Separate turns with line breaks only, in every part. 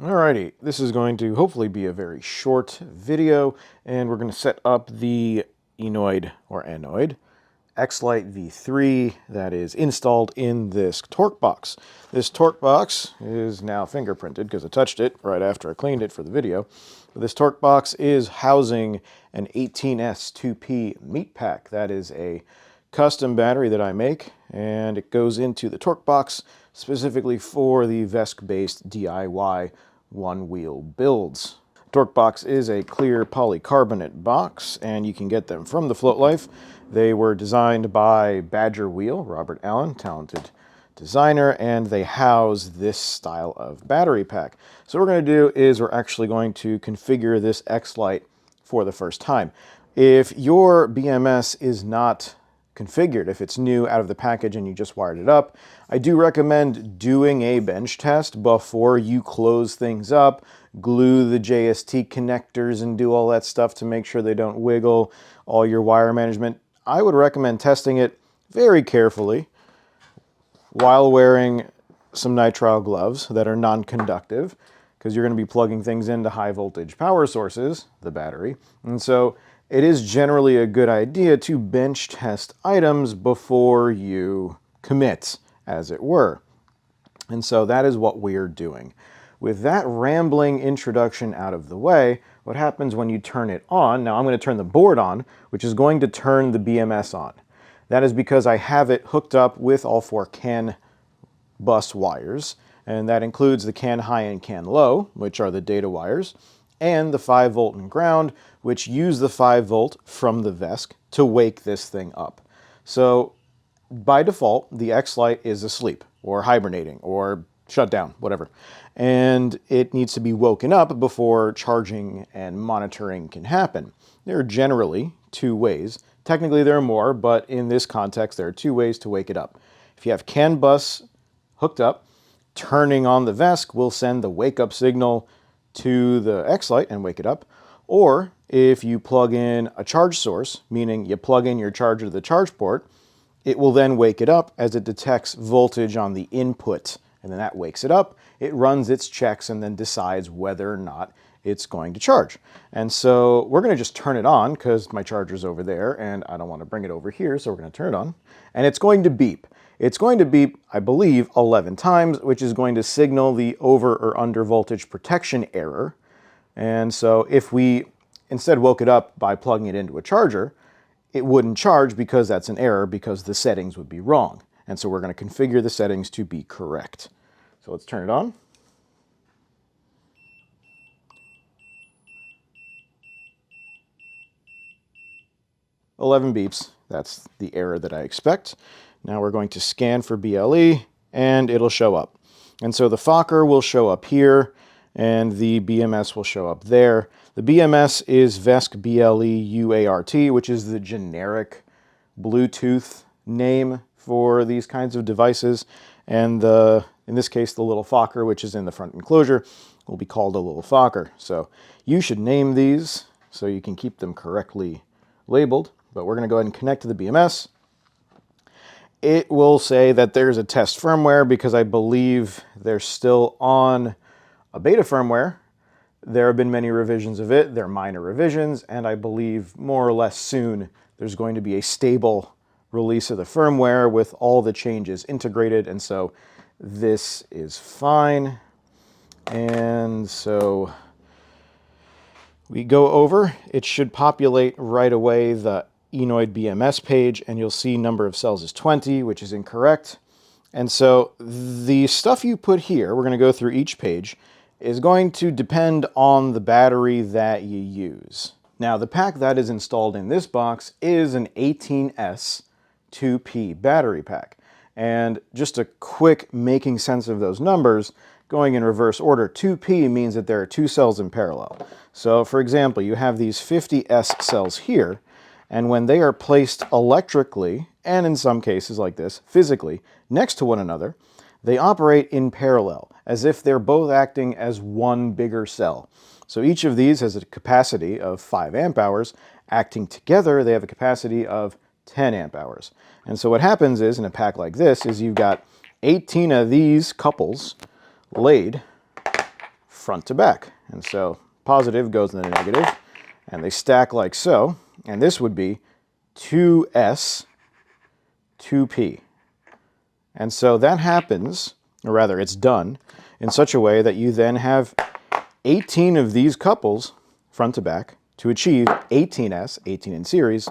Alrighty, this is going to hopefully be a very short video, and we're going to set up the ENNOID or ENNOID XLITE v3 that is installed in this torque box. This torque box is now fingerprinted because I touched it right after I cleaned it for the video. This torque box is housing an 18S 2P meat pack. That is a custom battery that I make, and it goes into the torque box specifically for the VESC-based DIY one-wheel builds. Torque box is a clear polycarbonate box, and you can get them from the Float Life. They were designed by Badger Wheel, Robert Allen, talented designer, and they house this style of battery pack. So what we're going to do is we're actually going to configure this XLITE for the first time. If your BMS is not configured, if it's new out of the package and you just wired it up, I do recommend doing a bench test before you close things up, glue the JST connectors and do all that stuff to make sure they don't wiggle, all your wire management. I would recommend testing it very carefully while wearing some nitrile gloves that are non-conductive, because you're going to be plugging things into high voltage power sources, the battery, and so it is generally a good idea to bench test items before you commit, as it were. And so that is what we're doing. With that rambling introduction out of the way, what happens when you turn it on? Now I'm going to turn the board on, which is going to turn the BMS on. That is because I have it hooked up with all 4 CAN bus wires, and that includes the CAN high and CAN low, which are the data wires, and the 5 volt and ground, which use the 5 volt from the VESC to wake this thing up. So by default, the XLITE is asleep or hibernating or shut down, whatever. And it needs to be woken up before charging and monitoring can happen. There are generally 2 ways. Technically there are more, but in this context there are 2 ways to wake it up. If you have CAN bus hooked up, turning on the VESC will send the wake up signal to the XLITE and wake it up. Or if you plug in a charge source, meaning you plug in your charger to the charge port, it will then wake it up as it detects voltage on the input, and then that wakes it up. It runs its checks and then decides whether or not it's going to charge. And so we're going to just turn it on because my charger's over there and I don't want to bring it over here, so we're going to turn it on. And it's going to beep. It's going to beep, I believe, 11 times, which is going to signal the over or under voltage protection error. And so if we instead woke it up by plugging it into a charger, it wouldn't charge because that's an error, because the settings would be wrong. And so we're going to configure the settings to be correct. So let's turn it on. "11 beeps, that's the error that I expect. Now we're going to scan for BLE and it'll show up. And so the Fokker will show up here and the BMS will show up there. The BMS is VESC BLE UART, which is the generic Bluetooth name for these kinds of devices. And in this case, the little Fokker, which is in the front enclosure, will be called a little Fokker. So you should name these so you can keep them correctly labeled. But we're going to go ahead and connect to the BMS. It will say that there's a test firmware because I believe they're still on a beta firmware. There have been many revisions of it. They're minor revisions, and I believe more or less soon there's going to be a stable release of the firmware with all the changes integrated, and so this is fine. And so we go over. It should populate right away the ENNOID BMS page, and you'll see number of cells is 20, which is incorrect. And so the stuff you put here, we're going to go through each page, is going to depend on the battery that you use. Now, the pack that is installed in this box is an 18S 2P battery pack. And just a quick making sense of those numbers, going in reverse order, 2P means that there are 2 cells in parallel. So for example, you have these 50S cells here, and when they are placed electrically, and in some cases like this, physically, next to one another, they operate in parallel, as if they're both acting as one bigger cell. So each of these has a capacity of 5 amp hours. Acting together, they have a capacity of 10 amp hours. And so what happens is, in a pack like this, is you've got 18 of these couples laid front to back. And so positive goes in the negative, and they stack like so. And this would be 2s, 2p. And so that happens, or rather it's done, in such a way that you then have 18 of these couples, front to back, to achieve 18s, 18 in series,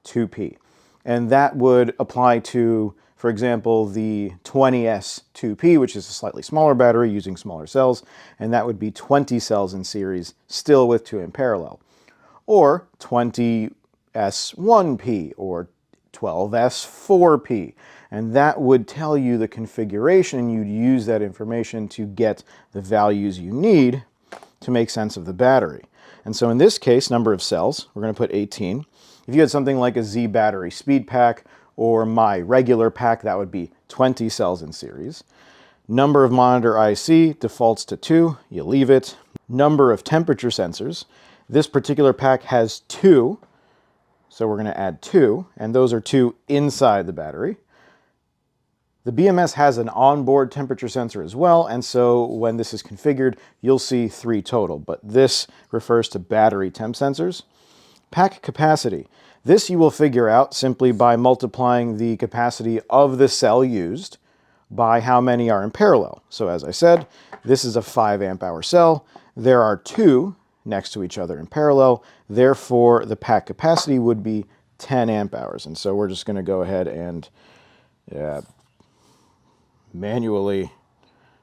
2p. And that would apply to, for example, the 20s 2p, which is a slightly smaller battery using smaller cells, and that would be 20 cells in series, still with 2 in parallel. Or 20s 1p, or 12s 4p. And that would tell you the configuration. You'd use that information to get the values you need to make sense of the battery. And so in this case, number of cells, we're going to put 18. If you had something like a Z battery speed pack or my regular pack, that would be 20 cells in series. Number of monitor IC defaults to 2, you leave it. Number of temperature sensors. This particular pack has 2, so we're going to add 2, and those are 2 inside the battery. The BMS has an onboard temperature sensor as well, and so when this is configured, you'll see 3 total, but this refers to battery temp sensors. Pack capacity. This you will figure out simply by multiplying the capacity of the cell used by how many are in parallel. So as I said, this is a 5 amp hour cell. There are 2 next to each other in parallel. Therefore, the pack capacity would be 10 amp hours. And so we're just going to go ahead and manually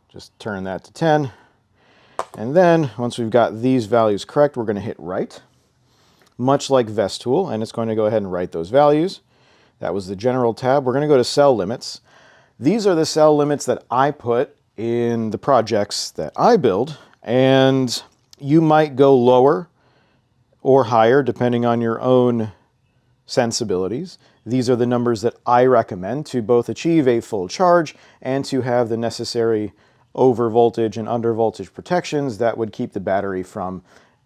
just turn that to 10. And then once we've got these values correct, we're going to hit write, much like VestTool, and it's going to go ahead and write those values. That was the general tab. We're going to go to cell limits. These are the cell limits that I put in the projects that I build, and you might go lower or higher depending on your own sensibilities. These are the numbers that I recommend to both achieve a full charge and to have the necessary over voltage and under voltage protections that would keep the battery from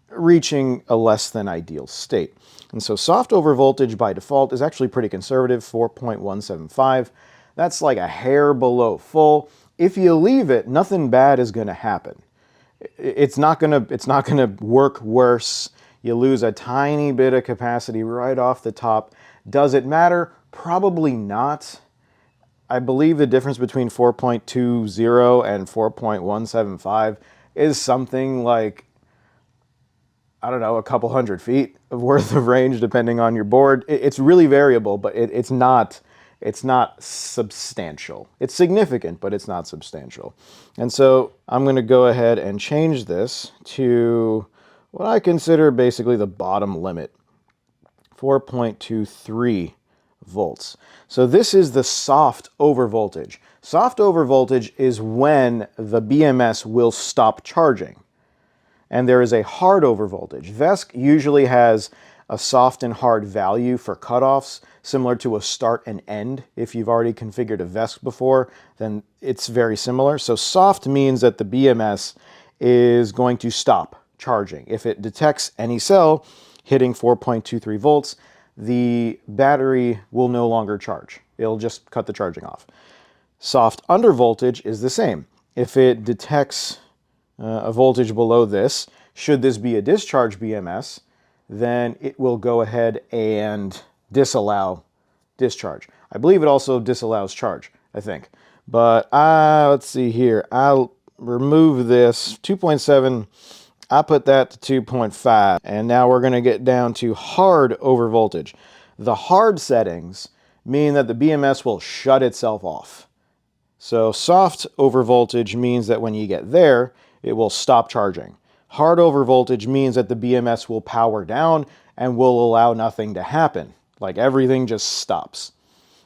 reaching a less than ideal state. And so soft over voltage by default is actually pretty conservative, 4.175. That's like a hair below full. If you leave it, nothing bad is going to happen. It's not gonna work worse. You lose a tiny bit of capacity right off the top. Does it matter? Probably not. I believe the difference between 4.20 and 4.175 is something like, I don't know, a couple hundred feet of worth of range depending on your board. It's really variable, but it's not substantial. It's significant, but it's not substantial. And so I'm going to go ahead and change this to what I consider basically the bottom limit, 4.23 volts. So this is the soft over voltage. Soft over voltage is when the BMS will stop charging. And there is a hard over voltage. VESC usually has a soft and hard value for cutoffs, similar to a start and end. If you've already configured a VESC before, then it's very similar. So soft means that the BMS is going to stop charging. If it detects any cell hitting 4.23 volts, the battery will no longer charge. It'll just cut the charging off. Soft under voltage is the same. If it detects a voltage below this, should this be a discharge BMS, then it will go ahead and disallow discharge. I believe it also disallows charge, I think. But let's see here. I'll remove this 2.7. I put that to 2.5. And now we're going to get down to hard over voltage. The hard settings mean that the BMS will shut itself off. So soft over voltage means that when you get there, it will stop charging. Hard over voltage means that the BMS will power down and will allow nothing to happen. Like everything just stops.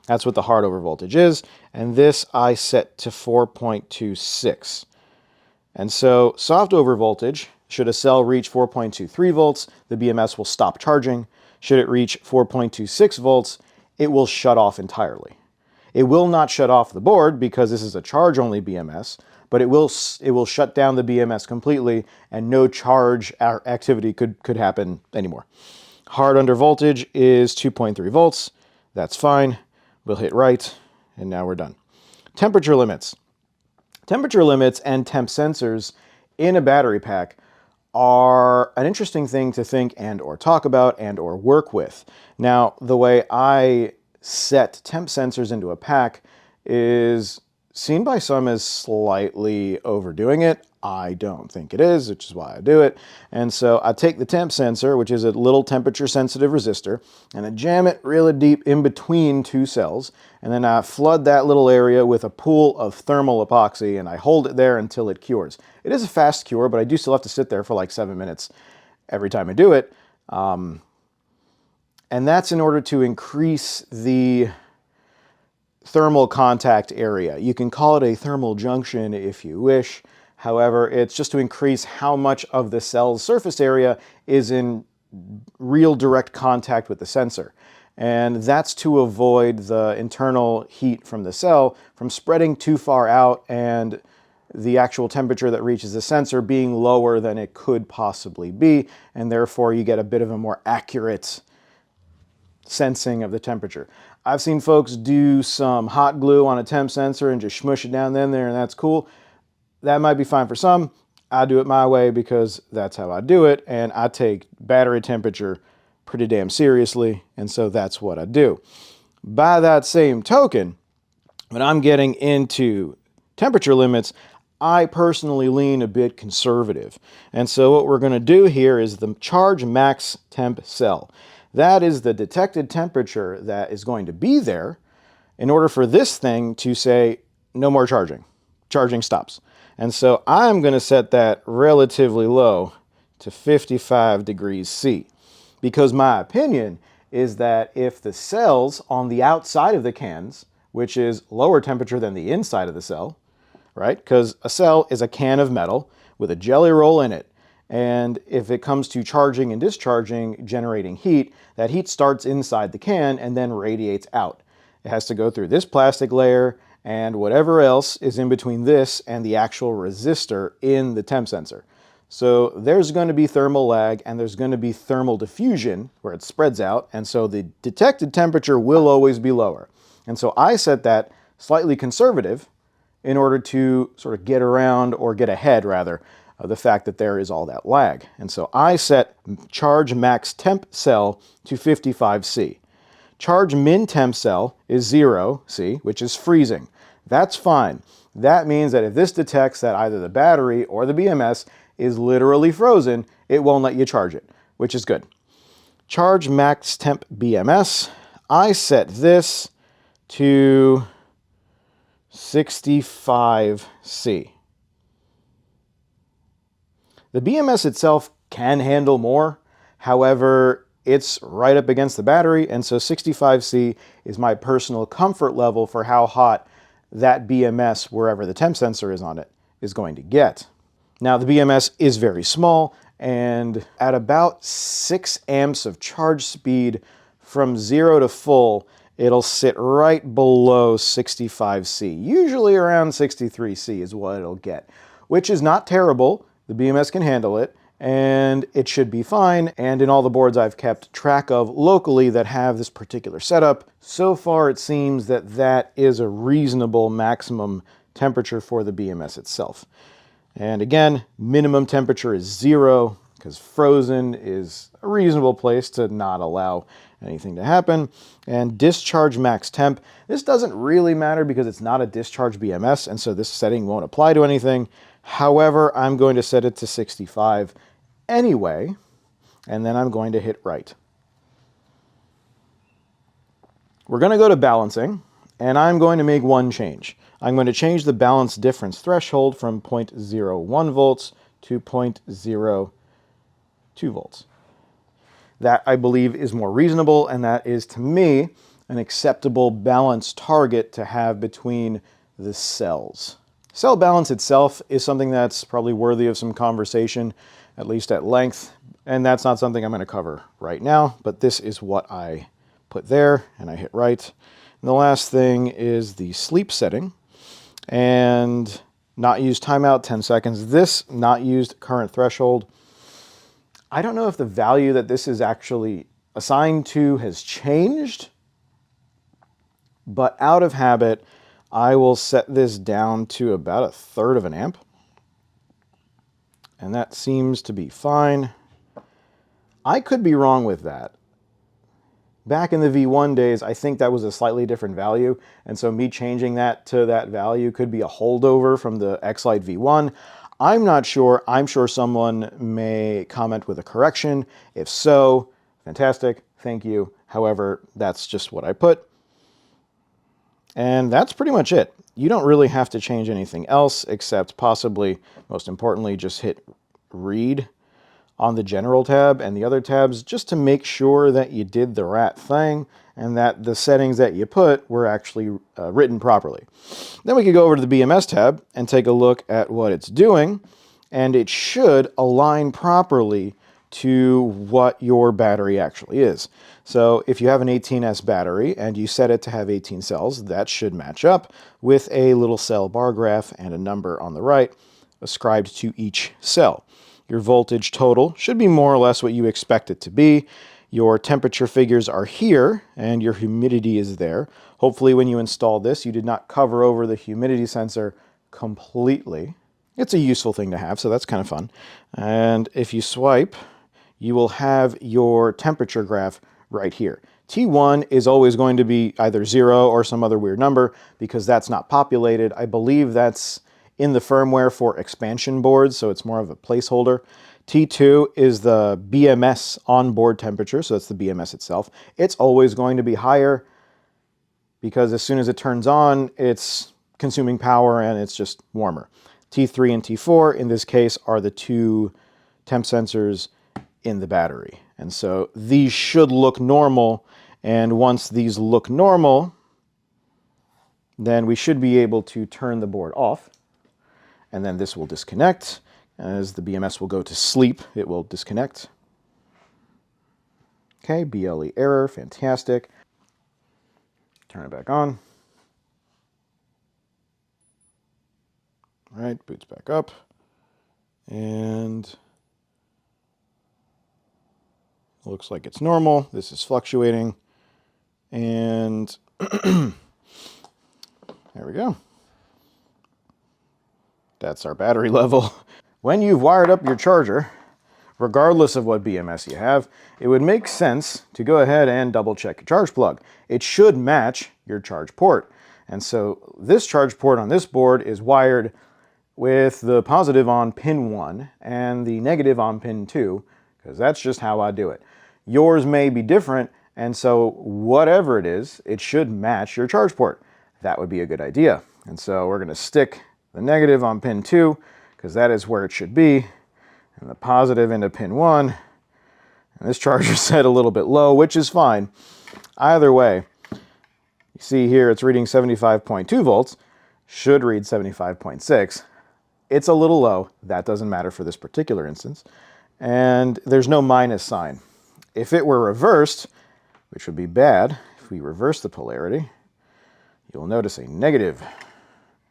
That's what the hard over voltage is. And this I set to 4.26. And so soft over voltage, should a cell reach 4.23 volts, the BMS will stop charging. Should it reach 4.26 volts, it will shut off entirely. It will not shut off the board because this is a charge-only BMS, but it will shut down the BMS completely and no charge activity could happen anymore. Hard under voltage is 2.3 volts. That's fine. We'll hit write, and now we're done. Temperature limits. Temperature limits and temp sensors in a battery pack are an interesting thing to think and or talk about and or work with. Now, the way I set temp sensors into a pack is seen by some as slightly overdoing it. I don't think it is, which is why I do it. And so I take the temp sensor, which is a little temperature sensitive resistor, and I jam it really deep in between two cells. And then I flood that little area with a pool of thermal epoxy, and I hold it there until it cures. It is a fast cure, but I do still have to sit there for like 7 minutes every time I do it. And that's in order to increase the thermal contact area. You can call it a thermal junction if you wish. However, it's just to increase how much of the cell's surface area is in real direct contact with the sensor. And that's to avoid the internal heat from the cell from spreading too far out and the actual temperature that reaches the sensor being lower than it could possibly be, and therefore you get a bit of a more accurate sensing of the temperature. I've seen folks do some hot glue on a temp sensor and just smush it down in there, and that's cool. That might be fine for some. I do it my way because that's how I do it, and I take battery temperature pretty damn seriously, and so that's what I do. By that same token, when I'm getting into temperature limits, I personally lean a bit conservative. And so what we're going to do here is the charge max temp cell. That is the detected temperature that is going to be there in order for this thing to say, no more charging. Charging stops. And so I'm going to set that relatively low to 55 degrees C, because my opinion is that if the cells on the outside of the cans, which is lower temperature than the inside of the cell, right? Because a cell is a can of metal with a jelly roll in it. And if it comes to charging and discharging, generating heat, that heat starts inside the can and then radiates out. It has to go through this plastic layer and whatever else is in between this and the actual resistor in the temp sensor. So there's going to be thermal lag and there's going to be thermal diffusion where it spreads out, and so the detected temperature will always be lower. And so I set that slightly conservative in order to sort of get around, or get ahead rather, of the fact that there is all that lag. And so I set charge max temp cell to 55 C. Charge min temp cell is 0 C, which is freezing. That's fine. That means that if this detects that either the battery or the BMS is literally frozen, it won't let you charge it, which is good. Charge max temp BMS, I set this to 65 C. The BMS itself can handle more. However, it's right up against the battery, and so 65 C is my personal comfort level for how hot that BMS, wherever the temp sensor is on it, is going to get. Now, the BMS is very small, and at about 6 amps of charge speed from 0 to full, it'll sit right below 65 C. Usually around 63 C is what it'll get, which is not terrible. The BMS can handle it, and it should be fine. And in all the boards I've kept track of locally that have this particular setup, so far it seems that that is a reasonable maximum temperature for the BMS itself. And again, minimum temperature is 0, because frozen is a reasonable place to not allow anything to happen. And discharge max temp, this doesn't really matter because it's not a discharge BMS, and so this setting won't apply to anything. However, I'm going to set it to 65 anyway, and then I'm going to hit right. We're going to go to balancing, and I'm going to make one change. I'm going to change the balance difference threshold from 0.01 volts to 0.02 volts. That, I believe, is more reasonable, and that is, to me, an acceptable balance target to have between the cells. Cell balance itself is something that's probably worthy of some conversation, at least at length, and that's not something I'm going to cover right now, but this is what I put there, and I hit right. And the last thing is the sleep setting, and not used timeout, 10 seconds. This not used current threshold. I don't know if the value that this is actually assigned to has changed, but out of habit, I will set this down to about 1/3 of an amp. and that seems to be fine. I could be wrong with that. Back in the V1 days, I think that was a slightly different value, and so me changing that to that value could be a holdover from the XLITE V1. I'm not sure. I'm sure someone may comment with a correction. If so, fantastic, thank you. However, that's just what I put. And that's pretty much it. You don't really have to change anything else except possibly, most importantly, just hit read on the general tab and the other tabs just to make sure that you did the right thing and that the settings that you put were actually written properly. Then we could go over to the BMS tab and take a look at what it's doing, and it should align properly to what your battery actually is. So if you have an 18S battery and you set it to have 18 cells, that should match up with a little cell bar graph and a number on the right ascribed to each cell. Your voltage total should be more or less what you expect it to be. Your temperature figures are here and your humidity is there. Hopefully when you install this, you did not cover over the humidity sensor completely. It's a useful thing to have, so that's kind of fun. And if you swipe, you will have your temperature graph right here. T1 is always going to be either 0 or some other weird number because that's not populated. I believe that's in the firmware for expansion boards, so it's more of a placeholder. T2 is the BMS onboard temperature, so that's the BMS itself. It's always going to be higher because as soon as it turns on, it's consuming power and it's just warmer. T3 and T4, in this case, are the two temp sensors in the battery. And so these should look normal, and once these look normal, then we should be able to turn the board off. And then this will disconnect. As the BMS will go to sleep, it will disconnect. Okay, BLE error, fantastic. Turn it back on. All right, boots back up. And looks like it's normal. This is fluctuating. And there we go. That's our battery level. When you've wired up your charger, regardless of what BMS you have, it would make sense to go ahead and double check your charge plug. It should match your charge port. And so this charge port on this board is wired with the positive on pin 1 and the negative on pin 2, because that's just how I do it. Yours may be different, and so whatever it is, it should match your charge port. That would be a good idea. And so we're going to stick the negative on pin 2, because that is where it should be, and the positive into pin 1. And this charger's set a little bit low, which is fine. Either way, you see here it's reading 75.2 volts, should read 75.6. It's a little low. That doesn't matter for this particular instance. And there's no minus sign. If it were reversed, which would be bad, if we reverse the polarity, you'll notice a negative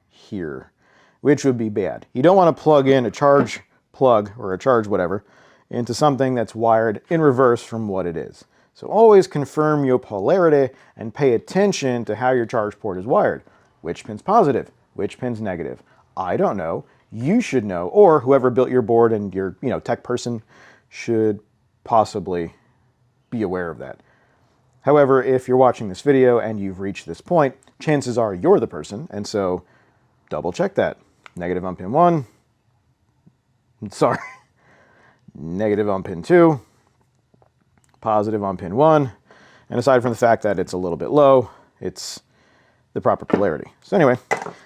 here, which would be bad. You don't want to plug in a charge plug or a charge whatever into something that's wired in reverse from what it is. So always confirm your polarity and pay attention to how your charge port is wired. Which pin's positive? Which pin's negative? I don't know. You should know, or whoever built your board and your tech person should possibly be aware of that. However, if you're watching this video and you've reached this point, chances are you're the person, and so double check that. Negative on pin 1. Sorry. Negative on pin 2. Positive on pin 1. And aside from the fact that it's a little bit low, it's the proper polarity. So anyway,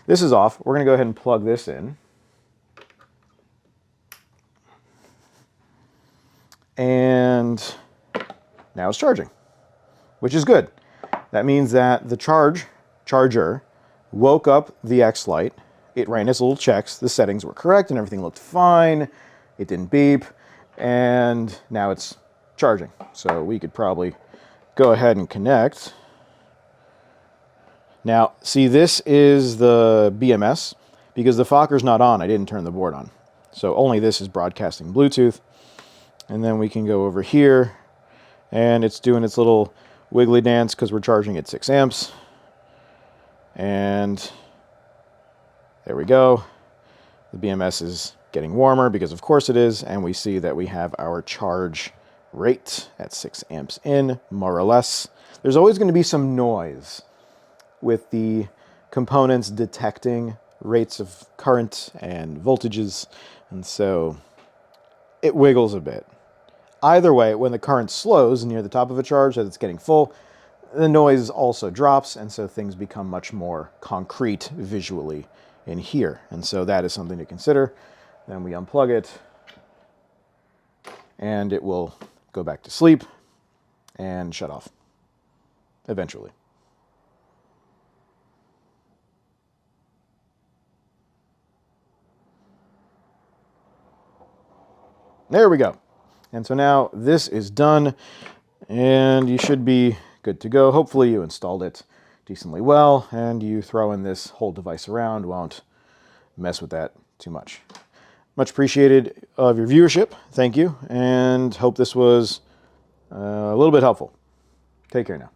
this is off. We're going to go ahead and plug this in. And now it's charging, which is good. That means that the charger woke up the XLITE. It ran its little checks. The settings were correct and everything looked fine. It didn't beep. And now it's charging. So we could probably go ahead and connect. Now, see, this is the BMS. Because the Fokker's not on, I didn't turn the board on. So only this is broadcasting Bluetooth. And then we can go over here. And it's doing its little wiggly dance because we're charging at 6 amps. And there we go. The BMS is getting warmer because of course it is, and we see that we have our charge rate at 6 amps in, more or less. There's always going to be some noise with the components detecting rates of current and voltages, and so it wiggles a bit. Either way, when the current slows near the top of a charge as it's getting full, the noise also drops, and so things become much more concrete visually in here. And so that is something to consider. Then we unplug it, and it will go back to sleep and shut off eventually. There we go. And so now this is done, and you should be good to go. Hopefully you installed it decently well, and you throw in this whole device around, won't mess with that too much. Much appreciated of your viewership. Thank you, and hope this was a little bit helpful. Take care now.